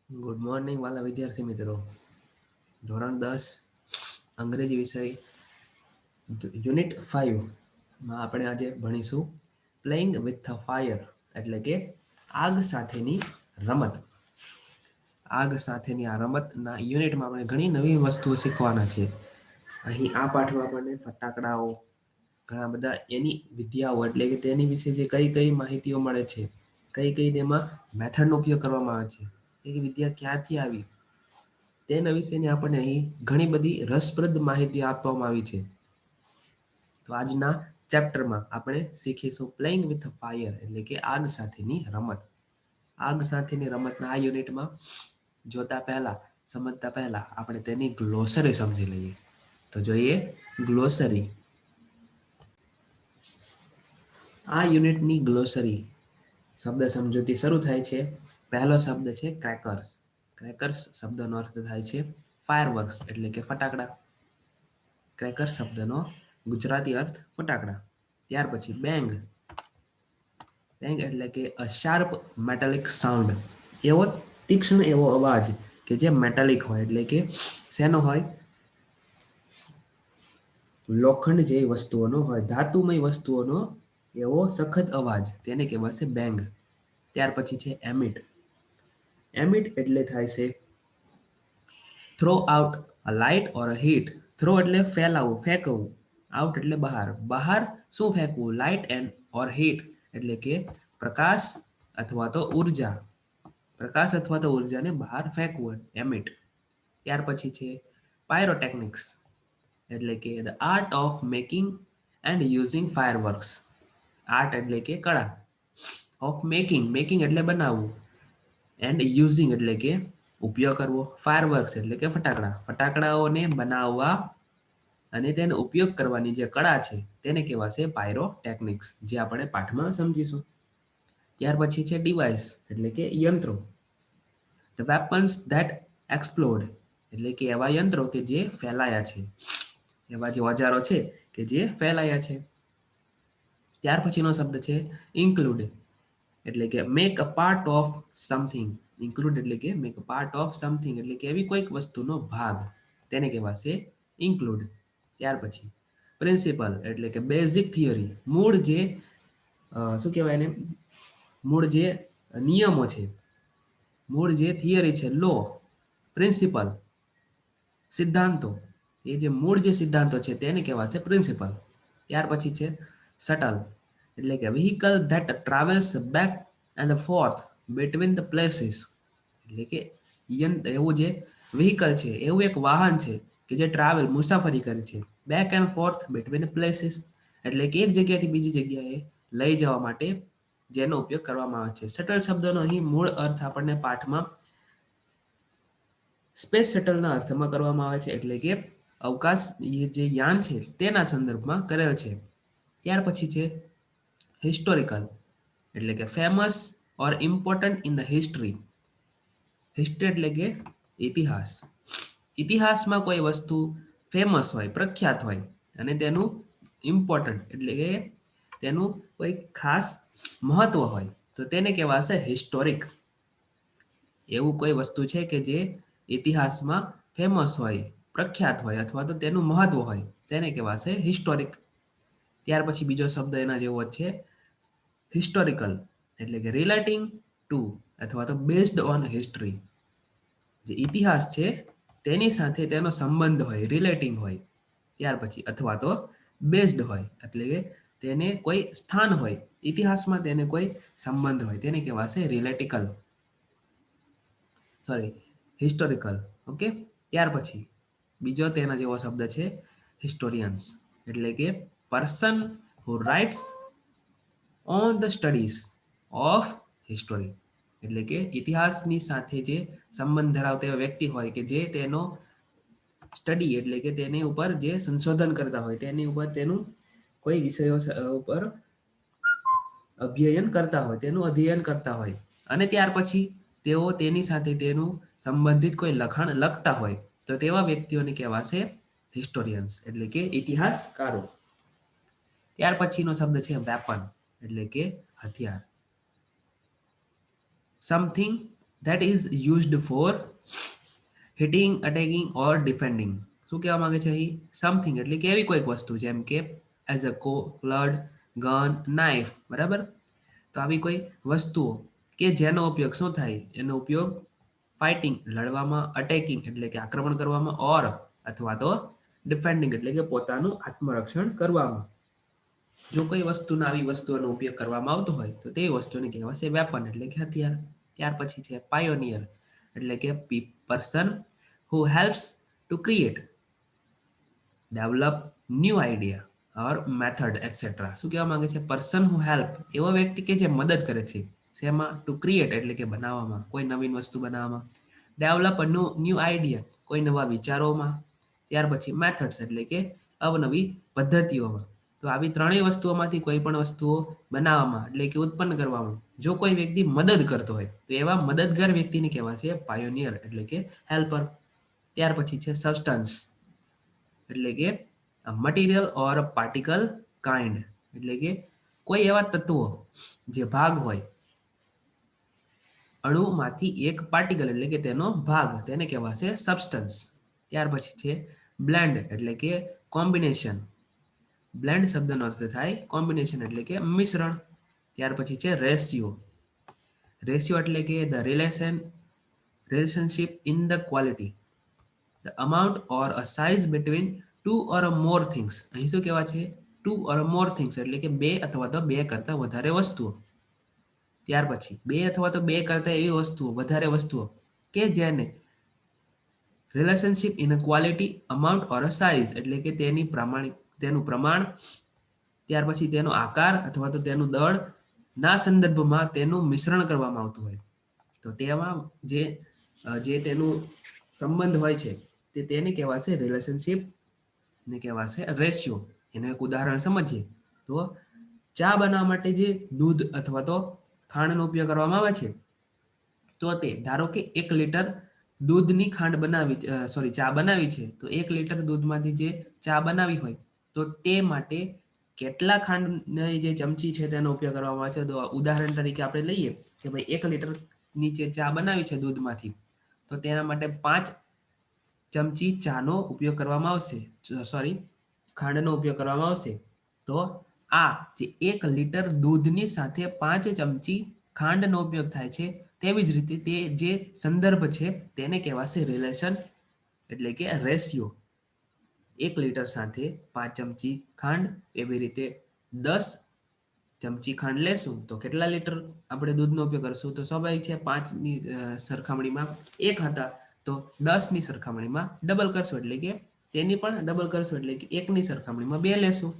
Good morning વાલા વિદ્યાર્થી મિત્રો. ધોરણ 10 અંગ્રેજી વિષય યુનિટ 5માં આપણે આજે ભણીશું પ્લેઇંગ વિથ ફાયર, એટલે કે આગ સાથેની રમત. આગ સાથેની આ રમતના યુનિટમાં આપણે ઘણી નવી વસ્તુઓ શીખવાના છે. અહીં આ પાઠમાં આપણને ફટાકડાઓ, ઘણા બધા એની વિદ્યાઓ, એટલે કે તેની વિશે જે કઈ કઈ માહિતીઓ મળે છે, કઈ કઈ તેમાં મેથડનો ઉપયોગ કરવામાં આવે છે, એ વિદ્યા ક્યાંથી આવી, તેના વિશેની આપણને અહીં ઘણી બધી રસપ્રદ માહિતી આપવામાં આવી છે. તો આજના ચેપ્ટરમાં આપણે શીખીશું પ્લેઇંગ વિથ ફાયર, એટલે કે આગ સાથેની રમત. આગ સાથેની રમતના આ યુનિટમાં સમજતા પહેલા આપણે તેની ગ્લોસરી સમજી લઈએ. તો જોઈએ ગ્લોસરી. આ યુનિટની ગ્લોસરી શબ્દ સમજૂતી શરૂ થાય છે. પહેલો શબ્દ છે ક્રેકર્સ. ક્રેકર્સ શબ્દનો અર્થ થાય છે ફાયરવર્ક્સ, એટલે કે ફટાકડા. ક્રેકર્સ શબ્દનો ગુજરાતી અર્થ ફટાકડા. ત્યાર પછી બેંગ. બેંગ એટલે કે અ શાર્પ મેટાલિક સાઉન્ડ, એવો તીક્ષ્ણ એવો અવાજ કે જે મેટાલિક હોય, એટલે કે શેનો હોય? લોખંડ જેવી વસ્તુઓનો હોય, ધાતુમય વસ્તુઓનો એવો સખત અવાજ, તેને કહેવાશે બેંગ. ત્યાર પછી છે એમિટ. એમિટ એટલે થાય છે throw out a light or a heat. Throw એટલે ફેલાવવું, ફેંકવું. આઉટ એટલે બહાર. બહાર શું ફેંકવું? લાઇટ એન્ડ ઓર હીટ, એટલે કે પ્રકાશ અથવા તો ઉર્જા. પ્રકાશ અથવા તો ઉર્જાને બહાર ફેંકવું, એમિટ. ત્યાર પછી છે પાયરોટેકનિક્સ, એટલે કે the art of making and using fireworks. Art એટલે કે કળા. ઓફ મેકિંગ, મેકિંગ એટલે બનાવવું. એન્ડ યુઝિંગ એટલે કે ઉપયોગ કરવો. ફાયરવર્ક્સ એટલે કે ફટાકડા. ફટાકડાઓને બનાવવા અને તેનો ઉપયોગ કરવાની જે કળા છે તેને કહેવાશે પાયરોટેકનિક્સ, જે આપણે પાઠમાં સમજીશું. ત્યાર પછી છે ડિવાઇસ, એટલે કે યંત્રો. ધ વેપન્સ ધેટ એક્સપ્લોડ, એટલે કે એવા યંત્રો કે જે ફેલાયા છે, એવા જે ઓજારો છે કે જે ફેલાયા છે. ત્યાર પછીનો શબ્દ છે ઇન્ક્લુડ, એટલે કે make a part of something. Include એટલે કે make a part of something, એટલે કે એવી કોઈક વસ્તુનો ભાગ, તેને કહેવાશે ઇન્ક્લુડ. ત્યાર પછી પ્રિન્સિપલ, એટલે કે બેઝિક થિયરી. મૂળ જે શું કહેવાય એને, મૂળ જે નિયમો છે, મૂળ જે થિયરી છે, લો. પ્રિન્સિપલ સિદ્ધાંતો, એ જે મૂળ જે સિદ્ધાંતો છે તેને કહેવાશે પ્રિન્સિપલ. ત્યાર પછી છે શટલ, એટલે કે vehicle that travels back and fourth between the places, એટલે કે એવું જે વ્હીકલ છે, એવું એક વાહન છે કે જે ટ્રાવેલ મુસાફરી કરે છે back and fourth between places, એટલે કે એક જગ્યાથી બીજી જગ્યાએ લઈ જવા માટે જેનો ઉપયોગ કરવામાં આવે છે. શટલ શબ્દનો અહીં મૂળ અર્થ આપણને પાઠમાં સ્પેસ શટલના અર્થમાં કરવામાં આવે છે, એટલે કે અવકાશ જે યાન છે તેના સંદર્ભમાં કરેલ છે. ત્યાર પછી છે હિસ્ટોરિકલ, એટલે કે famous or important in the history. History એટલે કે ઇતિહાસ. ઇતિહાસમાં કોઈ વસ્તુ ફેમસ હોય, પ્રખ્યાત હોય, અને તેનું ઇમ્પોર્ટન્ટ એટલે કે તેનું કોઈ ખાસ મહત્વ હોય, તો તેને કહેવાશે હિસ્ટોરિક. એવું કોઈ વસ્તુ છે કે જે ઇતિહાસમાં ફેમસ હોય, પ્રખ્યાત હોય, અથવા તો તેનું મહત્વ હોય, તેને કહેવાશે હિસ્ટોરિક. ત્યાર પછી બીજો શબ્દ એના જેવો છે હિસ્ટોરિકલ, એટલે કે રિલેટિંગ ટુ અથવા તો બેઝડ ઓન હિસ્ટ્રી. જે ઇતિહાસ છે તેની સાથે તેનો સંબંધ હોય, રિલેટિંગ હોય. ત્યાર પછી અથવા તો બેઝડ હોય, એટલે કે તેને કોઈ સ્થાન હોય, ઇતિહાસમાં તેને કોઈ સંબંધ હોય, તેને કહેવાશે રિલેટિકલ, સોરી હિસ્ટોરિકલ. ઓકે. ત્યાર પછી બીજો તેના જેવો શબ્દ છે હિસ્ટોરિયન્સ, એટલે કે person who writes on the studies of history, એટલે કે ઇતિહાસની સાથે જે સંબંધ ધરાવતા એવા વ્યક્તિ હોય કે જે તેનો સ્ટડી, એટલે કે તેની ઉપર જે સંશોધન કરતા હોય, તેની ઉપર તેનું કોઈ વિષયો ઉપર અભ્યયન કરતા હોય, તેનું અધ્યયન કરતા હોય, અને ત્યાર પછી તેઓ તેની સાથે તેનું સંબંધિત કોઈ લખાણ લખતા હોય, તો તેવા વ્યક્તિઓને કહેવાશે હિસ્ટોરિયન્સ, એટલે કે ઇતિહાસકારો. ત્યાર પછીનો શબ્દ છે વેપન, એટલે કે હથિયાર. Something that is used for hitting, attacking or defending. શું કહેવા માંગે છે અહીં? સમથિંગ એટલે કે એવી કોઈક વસ્તુ જેમ કે as a cold, gun, knife, બરાબર? તો આવી કોઈ વસ્તુઓ કે જેનો ઉપયોગ શું થાય? એનો ઉપયોગ ફાઇટિંગ લડવામાં, અટેકિંગ એટલે કે આક્રમણ કરવામાં, ઓર અથવા તો ડિફેન્ડિંગ એટલે કે પોતાનું આત્મરક્ષણ કરવામાં. જો કોઈ વસ્તુના આવી વસ્તુઓનો ઉપયોગ કરવામાં આવતો હોય તો તે વસ્તુને કહેવાશે વેપન એટલે કે હથિયાર. ત્યાર પછી છે પાયોનિયર એટલે કે person who helps to create, develop new idea or method etc. શું કહેવા માંગે છે? પર્સન હુ હેલ્પ, એવો વ્યક્તિ કે જે મદદ કરે છે શેમાં? ટુ ક્રિએટ એટલે કે બનાવવામાં, કોઈ નવીન વસ્તુ બનાવવામાં. ડેવલપ અ ન્યૂ આઈડિયા, કોઈ નવા વિચારોમાં. ત્યાર પછી મેથડ્સ એટલે કે અવનવી પદ્ધતિઓમાં. તો આવી ત્રણેય વસ્તુઓમાંથી કોઈ પણ વસ્તુઓ બનાવવામાં એટલે કે ઉત્પન્ન કરવામાં જો કોઈ વ્યક્તિ મદદ કરતો હોય તો એવા મદદગાર વ્યક્તિને કહેવાશે પાયોનિયર એટલે કે હેલ્પર. ત્યાર પછી છે સબસ્ટન્સ એટલે કે મટીરિયલ ઓર પાર્ટિકલ કાઇન્ડ એટલે કે કોઈ એવા તત્વો જે ભાગ હોય અણુમાંથી એક પાર્ટિકલ એટલે કે તેનો ભાગ, તેને કહેવાશે સબસ્ટન્સ. ત્યાર પછી છે બ્લેન્ડ એટલે કે કોમ્બિનેશન. બ્લેન્ડ શબ્દનો અર્થ થાય કોમ્બિનેશન એટલે કે મિશ્રણ. ત્યાર પછી છે રેશિયો. રેશિયો એટલે કે the relationship in the quality, the amount or a size between two or more things. અહીં શું કહેવાય છે? ટુ ઓર મોર થિંગ્સ એટલે કે બે અથવા તો બે કરતાં વધારે વસ્તુઓ. ત્યાર પછી બે અથવા તો બે કરતાં એવી વસ્તુઓ, વધારે વસ્તુઓ કે જેને relationship in a quality, amount or a size એટલે કે તેનું પ્રમાણ, ત્યાર પછી તેનો આકાર અથવા તો તેનું દળ ના સંદર્ભમાં તેનું મિશ્રણ કરવામાં આવતું હોય. તો તેમાં જે તેનું સંબંધ હોય છે તેને કહેવાશે રિલેશનશિપ ને કહેવાશે રેશિયો. એનું એક ઉદાહરણ સમજીએ તો ચા બનાવવા માટે જે દૂધ અથવા તો ખાંડનો ઉપયોગ કરવામાં આવે છે તો તે ધારો કે 1 લીટર દૂધની ચા બનાવી છે તો 1 લીટર દૂધમાંથી જે ચા બનાવી હોય તો તે માટે કેટલા ખાંડની જે ચમચી છે તેનો ઉપયોગ કરવામાં આવે છે. તો ઉદાહરણ તરીકે આપણે લઈએ કે ભાઈ 1 લીટરની જે ચા બનાવી છે દૂધમાંથી તો તેના માટે 5 ચમચી ચાનો ઉપયોગ કરવામાં આવશે, ખાંડનો ઉપયોગ કરવામાં આવશે. તો આ જે 1 લીટર દૂધની સાથે 5 ચમચી ખાંડનો ઉપયોગ થાય છે તેવી જ રીતે તે જે સંદર્ભ છે તેને કહેવાશે રિલેશન એટલે કે રેશિયો. 1 લીટર સાથે 5 ચમચી ખાંડ, એવી રીતે 10 ચમચી ખાંડ લેશું તો કેટલા લીટર આપણે દૂધનો ઉપયોગ કરશું? તો સ્વાભાવિક છે 5ની સરખામણીમાં 1 હતા તો 10ની સરખામણીમાં ડબલ કરશું એટલે કે તેની પણ ડબલ કરશું એટલે કે 1ની સરખામણીમાં 2 લેશું.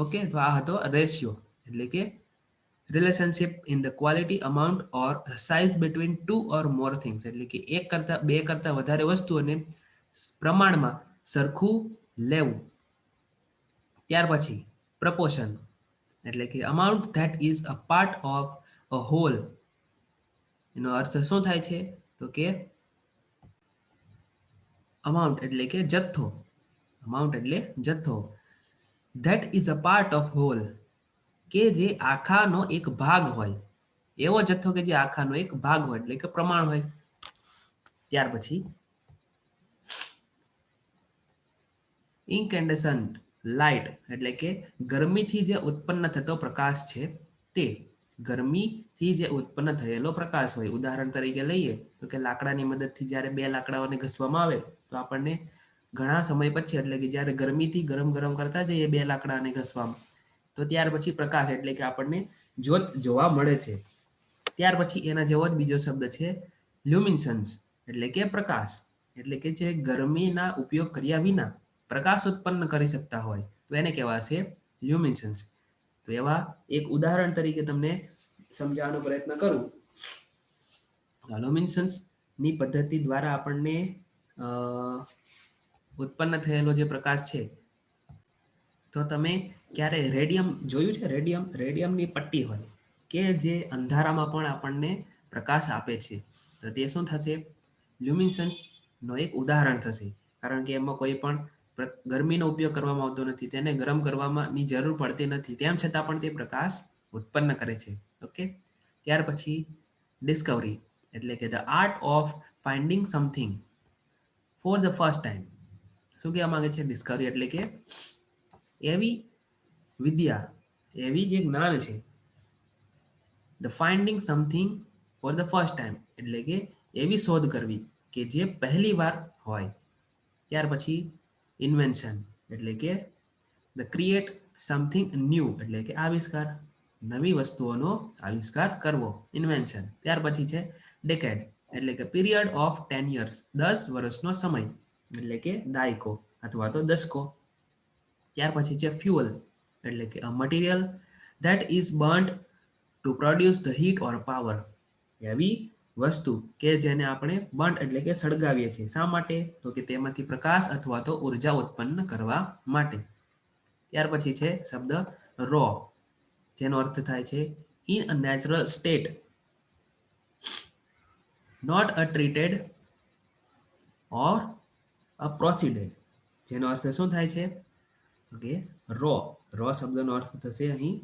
ઓકે, તો આ હતો રેશિયો એટલે કે relationship in the quality, amount or size between two or more things એટલે કે એક કરતાં બે કરતાં વધારે વસ્તુઓને પ્રમાણમાં સરખું લેવું. ત્યાર પછી પ્રપોર્શન એટલે કે amount that is a part of a whole. એનો અર્થ શું થાય છે? તો કે અમાઉન્ટ એટલે કે જથ્થો, અમાઉન્ટ એટલે જથ્થો. That is a part of whole કે જે આખાનો એક ભાગ હોય, એવો જથ્થો કે જે આખાનો એક ભાગ હોય એટલે કે પ્રમાણ હોય. ત્યાર પછી ઇન્કેન્ડસન્ટ લાઇટ એટલે કે ગરમીથી જે ઉત્પન્ન થતો પ્રકાશ છે તે, ગરમીથી જે ઉત્પન્ન થયેલો પ્રકાશ હોય. ઉદાહરણ તરીકે લઈએ તો કે લાકડાની મદદથી જ્યારે 2 લાકડાઓને ઘસવામાં આવે તો આપણને ઘણા સમય પછી એટલે કે જ્યારે ગરમીથી ગરમ કરતા જઈએ 2 લાકડાને ઘસવામાં તો ત્યાર પછી પ્રકાશ એટલે કે આપણને જ્યોત જોવા મળે છે. ત્યાર પછી એના જેવો જ બીજો શબ્દ છે લ્યુમિનસન્સ એટલે કે પ્રકાશ, એટલે કે જે ગરમીના ઉપયોગ કર્યા વિના પ્રકાશ ઉત્પન્ન કરી શકતા હોય તો એને કહેવાશે લ્યુમિનસન્સ. તો એવા એક ઉદાહરણ તરીકે તમને સમજાવવાનો પ્રયત્ન કરું. લ્યુમિનસન્સની પદ્ધતિ દ્વારા આપણને ઉત્પન્ન થયેલો જે પ્રકાશ છે તો તમે ક્યારે રેડિયમ જોયું છે? રેડિયમની પટ્ટી હોય કે જે અંધારામાં પણ આપણને પ્રકાશ આપે છે તો તે શું થશે? લ્યુમિનસન્સનો એક ઉદાહરણ થશે, કારણ કે એમાં કોઈ પણ ગરમીનો ઉપયોગ કરવામાં આવતો નથી, તેને ગરમ કરવાની જરૂર પડતી નથી, તેમ છતાં પણ તે પ્રકાશ ઉત્પન્ન કરે છે. ઓકે, ત્યાર પછી ડિસ્કવરી એટલે કે the art of finding something for the first time. શું કહેવા માંગે છે? ડિસ્કવરી એટલે કે એવી વિદ્યા, એવી જે જ્ઞાન છે. The finding something for the first time એટલે કે એવી શોધ કરવી કે જે પહેલી વાર હોય. ત્યાર પછી ઇન્વેન્શન એટલે કે ધ ક્રિએટ સમથિંગ ન્યૂ એટલે કે આવિષ્કાર, નવી વસ્તુઓનો આવિષ્કાર કરવો, ઇન્વેન્શન. ત્યાર પછી છે ડેકેડ એટલે કે પીરિયડ ઓફ 10 યર્સ, 10 વર્ષનો સમય એટલે કે દાયકો અથવા તો દશકો. ત્યાર પછી છે ફ્યુઅલ એટલે કે a material that is burnt to produce the heat or power, એવી વસ્તુ કે જેને આપણે બર્ન્ટ એટલે કે સળગાવીએ છીએ. શા માટે? તો કે તેમાંથી પ્રકાશ અથવા તો ઉર્જા ઉત્પન્ન કરવા માટે. ત્યાર પછી છે શબ્દ રો, જેનો અર્થ થાય છે in a natural state, not a treated or a processed. જેનો અર્થ શું થાય છે? ઓકે, રો, રો શબ્દનો અર્થ થશે અહીં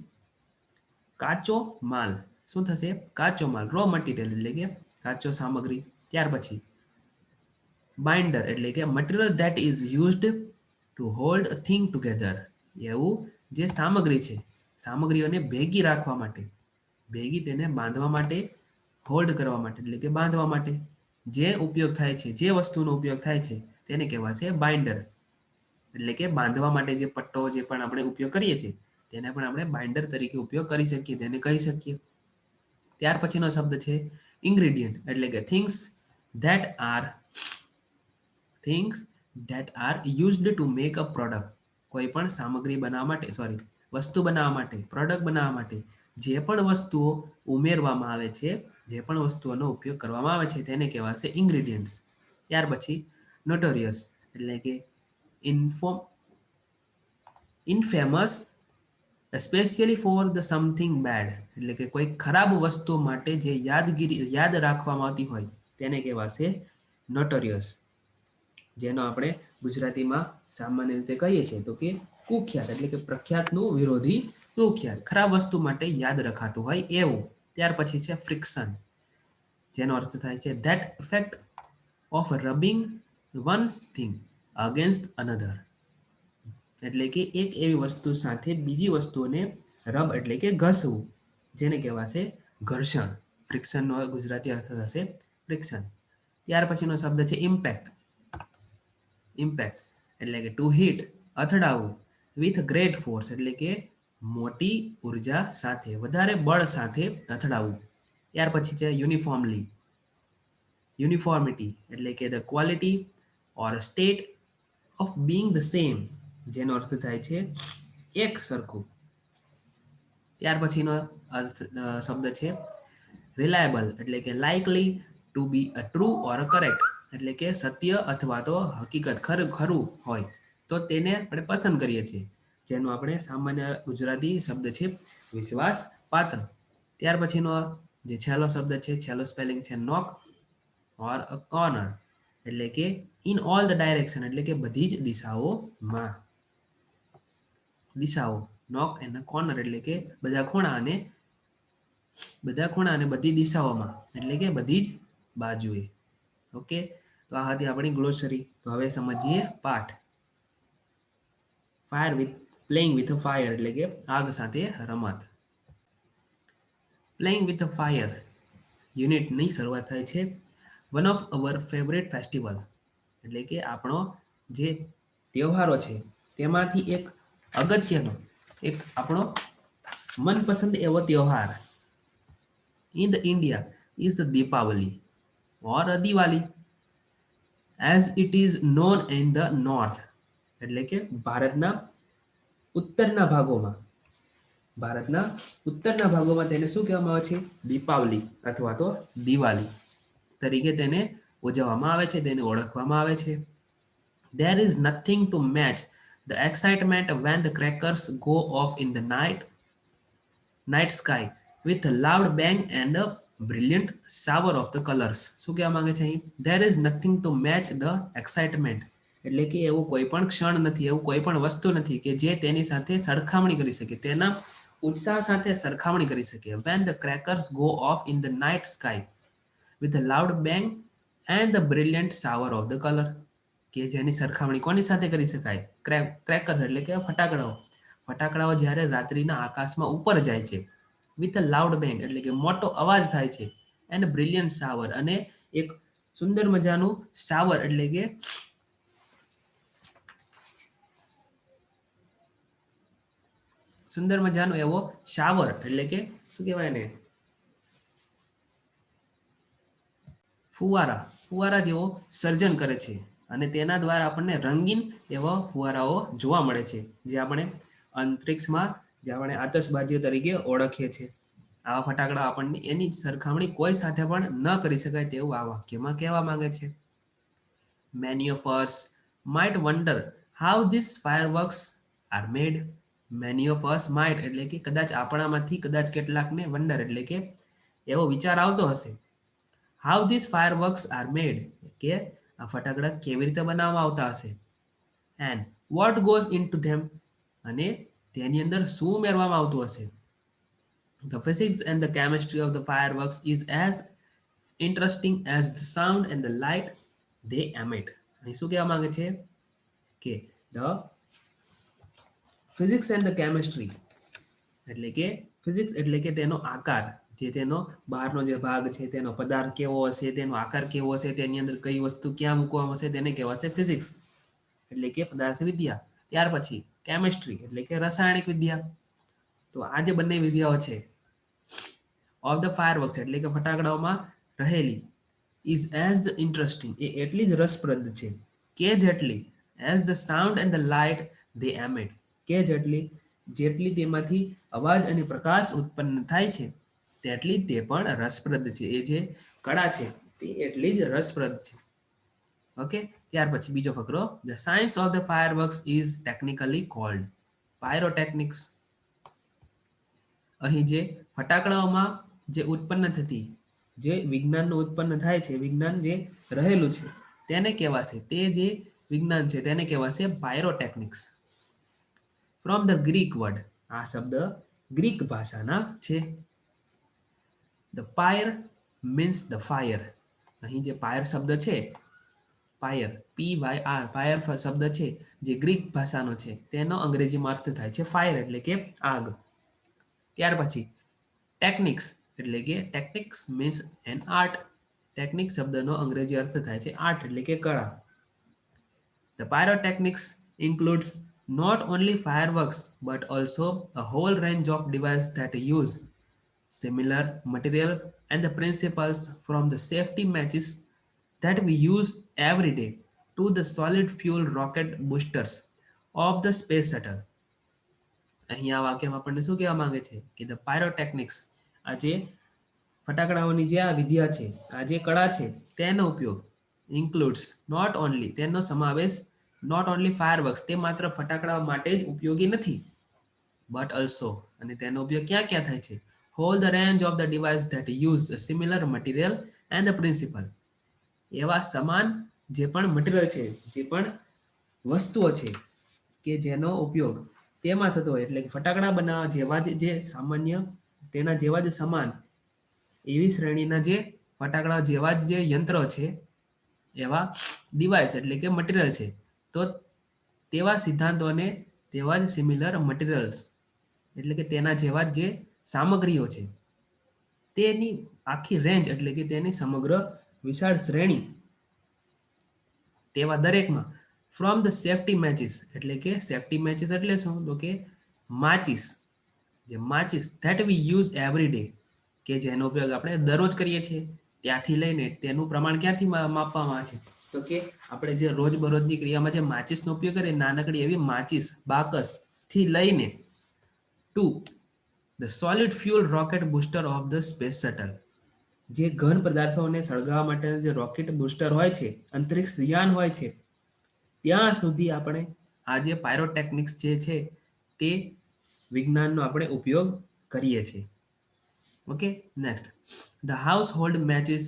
કાચો માલ. શું થશે? કાચો માલ, રો મટીરિયલ એટલે કે કાચો સામગ્રી. ત્યાર પછી બાઇન્ડર એટલે કે material that is used to hold a thing together, એવું જે સામગ્રી છે, સામગ્રીઓને ભેગી રાખવા માટે, ભેગી તેને બાંધવા માટે, હોલ્ડ કરવા માટે એટલે કે બાંધવા માટે જે ઉપયોગ થાય છે, જે વસ્તુનો ઉપયોગ થાય છે તેને કહેવાશે બાઇન્ડર. એટલે કે બાંધવા માટે જે પટ્ટો જે પણ આપણે ઉપયોગ કરીએ છીએ તેને પણ આપણે બાઇન્ડર તરીકે ઉપયોગ કરી શકીએ, તેને કહી શકીએ. ત્યાર પછીનો શબ્દ છે ઇન્ગ્રેડિયન્ટ એટલે કે things that are used to make a product. કોઈ પણ સામગ્રી બનાવવા માટે, વસ્તુ બનાવવા માટે, પ્રોડક્ટ બનાવવા માટે જે પણ વસ્તુઓ ઉમેરવામાં આવે છે, જે પણ વસ્તુઓનો ઉપયોગ કરવામાં આવે છે તેને કહેવાશે ઇન્ગ્રેડિયન્ટ્સ. ત્યાર પછી નોટોરિયસ એટલે કે infamous specially for the something bad એટલે કે કોઈ ખરાબ વસ્તુ માટે જે યાદ રાખવામાં આવતી હોય તેને કહેવાશે નોટોરિયસ. જેનો આપણે ગુજરાતીમાં સામાન્ય રીતે કહીએ છીએ તો કે કુખ્યાત એટલે કે પ્રખ્યાતનું વિરોધી કુખ્યાત, ખરાબ વસ્તુ માટે યાદ રખાતું હોય એવું. ત્યાર પછી છે ફ્રિક્શન, જેનો અર્થ થાય છે that effect of rubbing one thing against another એટલે કે એક એવી વસ્તુ સાથે બીજી વસ્તુને રબ એટલે કે ઘસવું, જેને કહેવાશે ઘર્ષણ. ફ્રિક્શનનો ગુજરાતી અર્થ થશે ફ્રિક્શન. ત્યાર પછીનો શબ્દ છે ઇમ્પેક્ટ. ઇમ્પેક્ટ એટલે કે ટુ હિટ અથડાવવું, વિથ ગ્રેટ ફોર્સ એટલે કે મોટી ઉર્જા સાથે, વધારે બળ સાથે અથડાવવું. ત્યાર પછી છે યુનિફોર્મિટી એટલે કે the quality or state of being the same, જેનો અર્થ થાય છે એક સરખું. ત્યાર પછીનો શબ્દ છે રિલાયબલ એટલે કે likely to be a true or correct એટલે કે સત્ય અથવા તો હકીકત, ખરું હોય તો તેને આપણે પસંદ કરીએ છીએ, જેનો આપણે સામાન્ય ગુજરાતી શબ્દ છે વિશ્વાસ પાત્ર. ત્યાર પછીનો જે છેલ્લો શબ્દ છે, છેલ્લો સ્પેલિંગ છે નોક ઓર અ કોર્નર એટલે કે ઇન ઓલ ધ ડાયરેક્શન એટલે કે બધી જ દિશાઓમાં. દિશાઓ, નોક એન્ડ કોર્નર એટલે કે બધા ખૂણા અને બધી દિશાઓમાં એટલે કે બધી જ બાજુએ. ઓકે, તો આ હતી આપણી ગ્લોસરી. તો હવે સમજીએ પાઠ. પ્લેઇંગ વિથ ફાયર એટલે કે આગ સાથે રમત. પ્લેઇંગ વિથ ફાયર યુનિટની શરૂઆત થાય છે one of our favourite festival એટલે કે આપણો જે તહેવારો છે તેમાંથી એક અગત્યનો, એક આપણો મનપસંદ એવો તહેવાર in the India is the Deepavali or Diwali as it is known in the north એટલે કે ભારતના ઉત્તરના ભાગોમાં તેને શું કહેવામાં આવે છે? દીપાવલી અથવા તો દિવાળી તરીકે તેને ઉજવવામાં આવે છે, તેને ઓળખવામાં આવે છે. There is nothing to match the excitement when the crackers go off in the night sky with a loud bang and a brilliant shower of the colors. શું કહેવા માંગે છે અહીં? There is nothing to match the excitement એટલે કે એવું કોઈ પણ ક્ષણ નથી, એવું કોઈ પણ વસ્તુ નથી કે જે તેની સાથે સરખામણી કરી શકે, તેના ઉત્સાહ સાથે સરખામણી કરી શકે. When the crackers go off in the night sky with a loud bang and the brilliant shower of the colour, કે જેની સરખામણી કોની સાથે કરી શકાય? ક્રેકર્સ એટલે કે ફટાકડાઓ. ફટાકડાઓ જ્યારે રાત્રિના આકાશમાં ઉપર જાય છે, વિથ અ લાઉડ બેંગ એટલે કે મોટો અવાજ થાય છે, એન્ડ બ્રિલિયન્ટ શાવર અને એક સુંદર મજાનું શાવર એટલે કે સુંદર મજાનો એવો શાવર એટલે કે શું કહેવાય ને, ફુવારા જેવો સર્જન કરે છે, અને તેના દ્વારા આપણને રંગીન એવા ફુવારાઓ જોવા મળે છે, જે આપણે અંતરિક્ષમાં જે આપણે આતશબાજી તરીકે ઓળખીએ છીએ. આવા ફટાકડા આપણને એની સરખામણી કોઈ સાથે પણ ન કરી શકાય તેવું આ વાક્યમાં કહેવા માંગે છે. Many of us might wonder how these fireworks are made. Many of us might એટલે કે કદાચ આપણામાંથી કદાચ કેટલાકને વંડર એટલે કે એવો વિચાર આવતો હશે. How these fireworks are made, કે આ ફટાકડા કેવી રીતે બનાવવામાં આવતા હશે. And what goes into them, અને તેની અંદર શું ઉમેરવામાં આવતું હશે. The physics and the chemistry of the fireworks is as interesting as the sound and the light they emit. અહીં શું કહેવા માંગે છે કે the physics and the chemistry એટલે કે ફિઝિક્સ એટલે કે તેનો આકાર, જે તેનો બહારનો જે ભાગ છે તેનો પદાર્થ કેવો હશે, તેનો આકાર કેવો હશે, તેની અંદર કઈ વસ્તુ ક્યાં મૂકવામાં હશે, તેને કહેવાશે ફિઝિક્સ એટલે કે પદાર્થ વિદ્યા. ત્યાર પછી કેમિસ્ટ્રી એટલે કે રાસાયણિક વિદ્યા. તો આ જે બંને વિદ્યાઓ છે ઓફ ધ ફાયરવર્ક્સ એટલે કે ફટાકડાઓમાં રહેલી, ઇઝ એઝ ઇન્ટરેસ્ટિંગ એ એટલી જ રસપ્રદ છે કે જેટલી as the sound and the light they emit, કે જેટલી તેમાંથી અવાજ અને પ્રકાશ ઉત્પન્ન થાય છે તેટલી તે પણ રસપ્રદ છે. એ જે કળા છે તે એટલી જ રસપ્રદ છે. ઓકે, ત્યાર પછી બીજો ફકરો, the science of the fireworks is technically called pyrotechnics. અહીં જે ફટાકડાઓમાં જે ઉત્પન્ન થતી, જે વિજ્ઞાનનું ઉત્પન્ન થાય છે, વિજ્ઞાન જે રહેલું છે તેને કહેવાશે, તે જે વિજ્ઞાન છે તેને કહેવાશે pyrotechnics. From the Greek word, આ શબ્દ ગ્રીક ભાષાના છે. The પાયર means the fire. અહીં જે પાયર શબ્દ છે, પાયર PYR પાયર શબ્દ છે જે ગ્રીક ભાષાનો છે, તેનો અંગ્રેજીમાં અર્થ થાય છે ફાયર એટલે કે આગ. ત્યાર પછી ટેકનિક્સ એટલે કે techniques means an art. Technique શબ્દનો અંગ્રેજી અર્થ થાય છે આર્ટ એટલે કે કળા. The pyrotechnics includes not only fireworks but also a whole range of devices that use similar material and the principles from the safety matches that we use every day to the solid fuel rocket boosters of the space shuttle. અહીં આ વાક્યમાં આપણને શું કહેવા માંગે છે કે the pyrotechnics, આ જે ફટાકડાઓની જે આ વિદ્યા છે, આ જે કળા છે, તેનો ઉપયોગ ઇન્ક્લુડ્સ નોટ ઓનલી, તેનો સમાવેશ નોટ ઓનલી ફાયરવર્ક્સ, તે માત્ર ફટાકડાઓ માટે જ ઉપયોગી નથી, બટ અલ્સો, અને તેનો ઉપયોગ ક્યાં ક્યાં થાય છે, whole the range of the device that use similar material and the principle, એવા સમાન જે પણ મટીરિયલ છે, જે પણ વસ્તુઓ છે કે જેનો ઉપયોગ તેમાં થતો હોય, એટલે ફટાકડા બનાવવા જેવા જ જે સામાન્ય તેના જેવા જ સમાન એવી શ્રેણીના જે ફટાકડા જેવા જ જે યંત્રો છે, એવા ડિવાઇસ એટલે કે મટીરિયલ છે, તો તેવા સિદ્ધાંતોને તેવા જ સિમિલર મટીરિયલ્સ એટલે કે તેના જેવા જ જે સામગ્રીઓ છે તેની આખી રેન્જ એટલે કે તેની સમગ્ર વિશાળ શ્રેણી, તેવા દરેકમાં ફ્રોમ ધ સેફ્ટી મેચિસ એટલે કે સેફ્ટી મેચિસ એટલે શું, તો કે માચિસ, જે માચિસ that we use every day, કે જેનો ઉપયોગ આપણે દરરોજ કરીએ છીએ, ત્યાંથી લઈને તેનું પ્રમાણ ક્યાંથી માપવામાં આવે છે, તો કે આપણે જે રોજબરોજની ક્રિયામાં જે માચિસનો ઉપયોગ કરીએ, નાનકડી એવી માચિસ બાકસ થી લઈને to the solid fuel rocket booster of the space shuttle, જે ઘન પદાર્થોને સળગાવવા માટેના જે રોકેટ બુસ્ટર હોય છે, અંતરિક્ષ યાન હોય છે, ત્યાં સુધી આપણે આ જે પાયરોટેકનિક્સ જે છે તે વિજ્ઞાનનો આપણે ઉપયોગ કરીએ છીએ. Okay, next, the house hold matches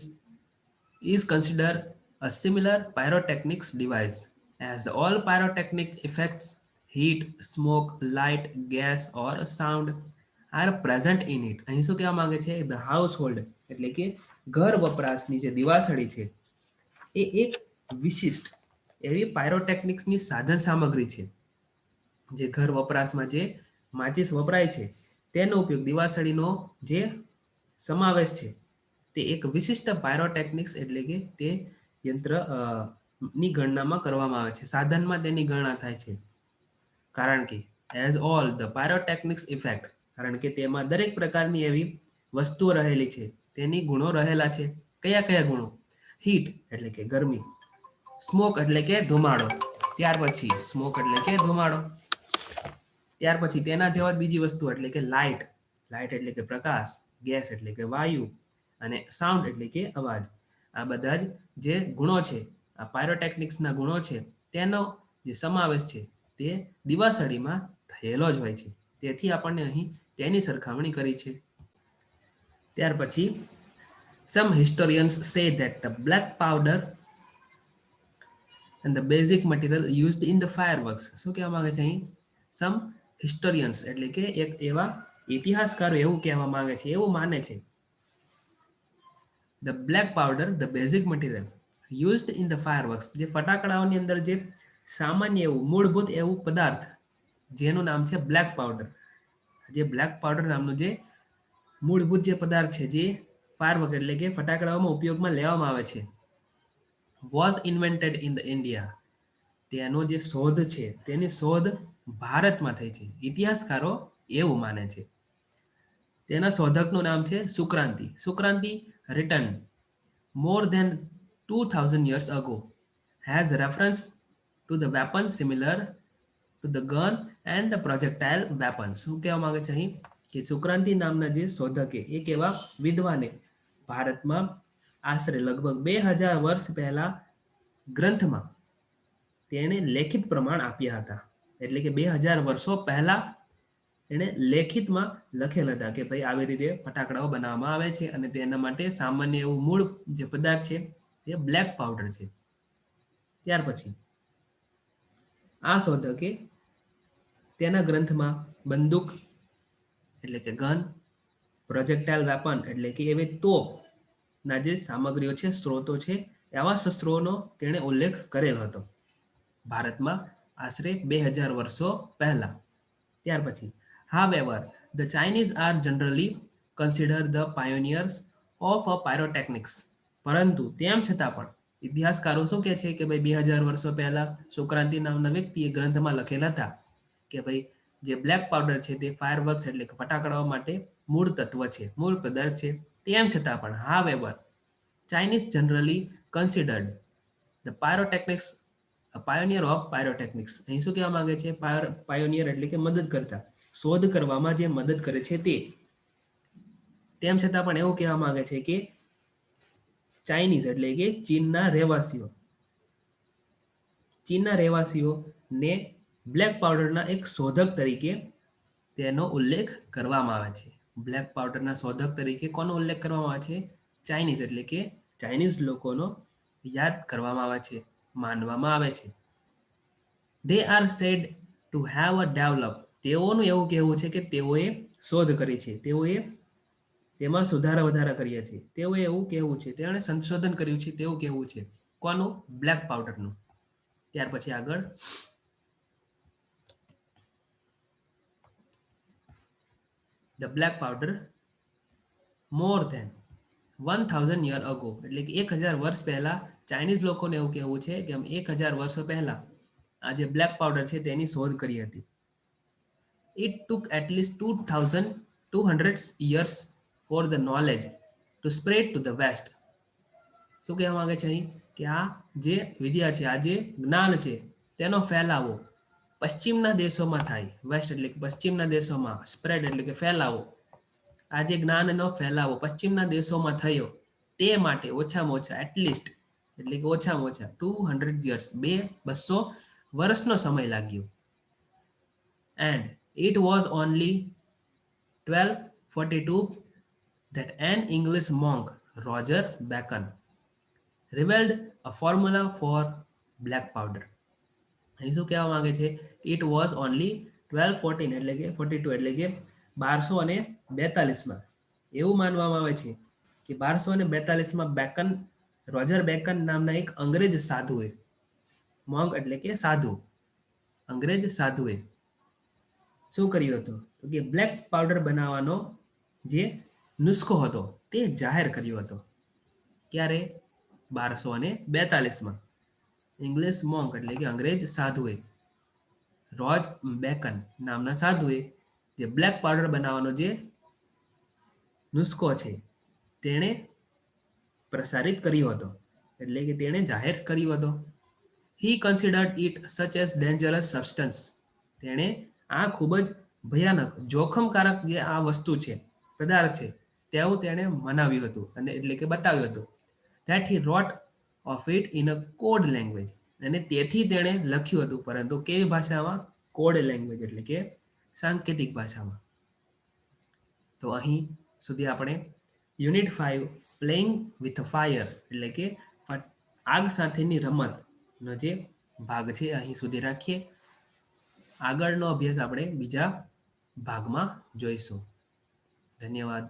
is considered a similar pyrotechnics device, as all pyrotechnic effects, heat, smoke, light, gas or sound are present in it. અહીં શું કહેવા માંગે છે, the household એટલે કે ઘર વપરાશની જે દિવાસળી છે એ એક વિશિષ્ટ એવી પાયરોટેકનિક્સની સાધન સામગ્રી છે. જે ઘર વપરાશમાં જે માચિસ વપરાય છે તેનો ઉપયોગ દિવાસળીનો જે સમાવેશ છે તે એક વિશિષ્ટ પાયરોટેકનિક્સ એટલે કે તે યંત્ર ની ગણનામાં કરવામાં આવે છે, સાધનમાં તેની ગણના થાય છે. કારણ કે as all the pyrotechnics effect, કારણ કે તેમાં દરેક પ્રકારની એવી વસ્તુઓ રહેલી છે, તેની ગુણો રહેલા છે. કયા કયા ગુણો? હીટ એટલે કે ગરમી, સ્મોક એટલે કે ધુમાડો, ત્યાર પછી સ્મોક એટલે કે ધુમાડો, ત્યાર પછી તેના જેવા બીજી વસ્તુ એટલે કે લાઇટ, લાઇટ એટલે કે પ્રકાશ, ગેસ એટલે કે વાયુ, અને સાઉન્ડ એટલે કે અવાજ. આ બધા જ જે ગુણો છે, આ પાયરોટેકનિક્સના ગુણો છે, તેનો જે સમાવેશ છે તે દિવાસળીમાં થયેલો જ હોય છે. તેથી આપણને અહીં તેની સરખામણી કરી છે. ત્યાર પછી some historians say that the black powder and the basic material used in the fireworks. શું કહેવા માંગે છે અહીં? સમ હિસ્ટોરિયન્સ એટલે કે એક એવા ઇતિહાસકારો એવું કહેવા માંગે છે, એવું માને છે, the black powder the basic material used in the fireworks, જે ફટાકડાઓની અંદર જે સામાન્ય એવું મૂળભૂત એવું પદાર્થ જેનું નામ છે બ્લેક પાવડર, જે બ્લેક પાવડર નામનું જે મૂળભૂત જે પદાર્થ છે જે ફાયરવર્ક એટલે કે ફટાકડાઓમાં ઉપયોગમાં લેવામાં આવે છે, was invented in the India, તેનો જે શોધ છે તેની શોધ ભારતમાં થઈ છે. ઇતિહાસકારો એવું માને છે. તેના શોધકનું નામ છે Sukranti. Sukranti return more than 2000 years ago has reference to the weapon similar to the gun and the projectile weapons. શું કહેવા માંગે છે અહીં? કે સુક્રાંતિ નામના જે શોધકે એક એવા વિદ્વાને ભારતમાં આશરે લગભગ 2000 વર્ષ પહેલા ગ્રંથમાં તેણે લેખિત પ્રમાણ આપ્યા હતા. એટલે કે 2000 વર્ષો પહેલા એણે લેખિતમાં લખેલ હતા કે ભાઈ આવી રીતે ફટાકડાઓ બનાવવામાં આવે છે અને તેના માટે સામાન્ય એવું મૂળ જે પદાર્થ છે તે બ્લેક પાવડર છે. ત્યાર પછી આ શોધકે તેના ગ્રંથમાં બંદૂક એટલે કે ગન, પ્રોજેક્ટાઇલ વેપન એટલે કે એવી તોપના જે સામગ્રીઓ છે, સ્ત્રોતો છે, એવા શસ્ત્રોનો તેણે ઉલ્લેખ કરેલો હતો ભારતમાં આશરે 2000 વર્ષો પહેલા. ત્યાર પછી however the Chinese are generally considered the pioneers of a pyrotechnics. પરંતુ તેમ છતાં પણ ઇતિહાસકારો શું કહે છે કે ભાઈ 2000 વર્ષો પહેલા સુક્રાંતિ નામના વ્યક્તિએ ગ્રંથમાં લખેલા હતા કે ભાઈ જે બ્લેક પાવડર છે તે ફાયરવર્ક્સ એટલે કે ફટાકડાઓ માટે મૂળ તત્વ છે, મૂળ પદાર્થ છે. તેમ છતાં પણ however Chinese generally considered the pyrotechnics a pioneer of pyrotechnics. અહીં શું કહેવા માંગે છે? પાયોનિયર એટલે કે મદદ કરતા, શોધ કરવામાં જે મદદ કરે છે તે. તેમ છતાં પણ એવું કહેવા માંગે છે કે ચાઇનીઝ એટલે કે ચીનના રહેવાસીઓને બ્લેક પાવડરના એક શોધક તરીકે તેનો ઉલ્લેખ કરવામાં આવે છે. બ્લેક પાવડરના શોધક તરીકે કોનો ઉલ્લેખ કરવામાં આવે છે? ચાઇનીઝ એટલે કે ચાઇનીઝ લોકોનો યાદ કરવામાં આવે છે, માનવામાં આવે છે. They are said to have a developed, તેઓનું એવું કહેવું છે કે તેઓએ શોધ કરી છે, તેઓએ તેમાં સુધારા વધારા કર્યા છે, તેઓએ એવું કહેવું છે, તેણે સંશોધન કર્યું છે તેવું કહેવું છે. કોનું? બ્લેક પાવડરનું. ત્યાર પછી આગળ the black powder more than 1000 year ago એટલે કે 1000 વર્ષ પહેલા ચાઇનીઝ લોકોને એવું કહેવું છે કે 1000 વર્ષો પહેલા આ જે બ્લેક પાવડર છે તેની શોધ કરી હતી. It took at least 2200 years for the knowledge to spread to the west. શું કહેવા માંગે છે અહીં? કે આ જે વિદ્યા છે, આ જે જ્ઞાન છે તેનો ફેલાવો પશ્ચિમના દેશોમાં થાય. વેસ્ટ એટલે કે પશ્ચિમના દેશોમાં, સ્પ્રેડ એટલે કે ફેલાવો. આ જે જ્ઞાનનો ફેલાવો પશ્ચિમના દેશોમાં થયો તે માટે ઓછામાં ઓછા એટલીસ્ટ એટલે કે ઓછામાં ઓછા 200 years 200 વર્ષનો સમય લાગ્યો. And it was only 1242 that an English monk, Roger Bacon, revealed a formula for black powder. અહીં શું કહેવા માંગે છે? It was only 1214 એટલે કે 42 એટલે કે 1242માં એવું માનવામાં આવે છે કે 1242માં રોજર બેકન નામના એક અંગ્રેજ સાધુએ, મોંગ એટલે કે સાધુ, અંગ્રેજ સાધુએ શું કર્યું હતું તો કે બ્લેક પાવડર બનાવવાનો જે નુસ્ખો હતો તે જાહેર કર્યો હતો. ક્યારે? 1242માં ઇંગ્લિશ મોંક એટલે કે અંગ્રેજ સાધુએ, રોજ બેકન નામના સાધુએ જે બ્લેક પાવડર બનાવવાનો જે નુસ્ખો છે તેણે પ્રસારિત કર્યો હતો, એટલે કે તેણે જાહેર કર્યો હતો. He considered it such as dangerous substance, તેણે આ ખૂબ જ ભયાનક જોખમકારક જે આ વસ્તુ છે, પદાર્થ છે, તેવું તેણે મનાવ્યું હતું અને એટલે કે બતાવ્યું હતું. That he wrote of it in a code language, અને તેથી તેણે લખ્યું હતું, પરંતુ કેવી ભાષામાં? કોડ લેંગ્વેજ એટલે કે સાંકેતિક ભાષામાં. તો અહીં સુધી આપણે યુનિટ 5 પ્લેઇંગ વિથ ફાયર એટલે કે આગ સાથેની રમતનો જે ભાગ છે અહીં સુધી રાખીએ. આગળનો અભ્યાસ આપણે બીજા ભાગમાં જોઈશું. ધન્યવાદ.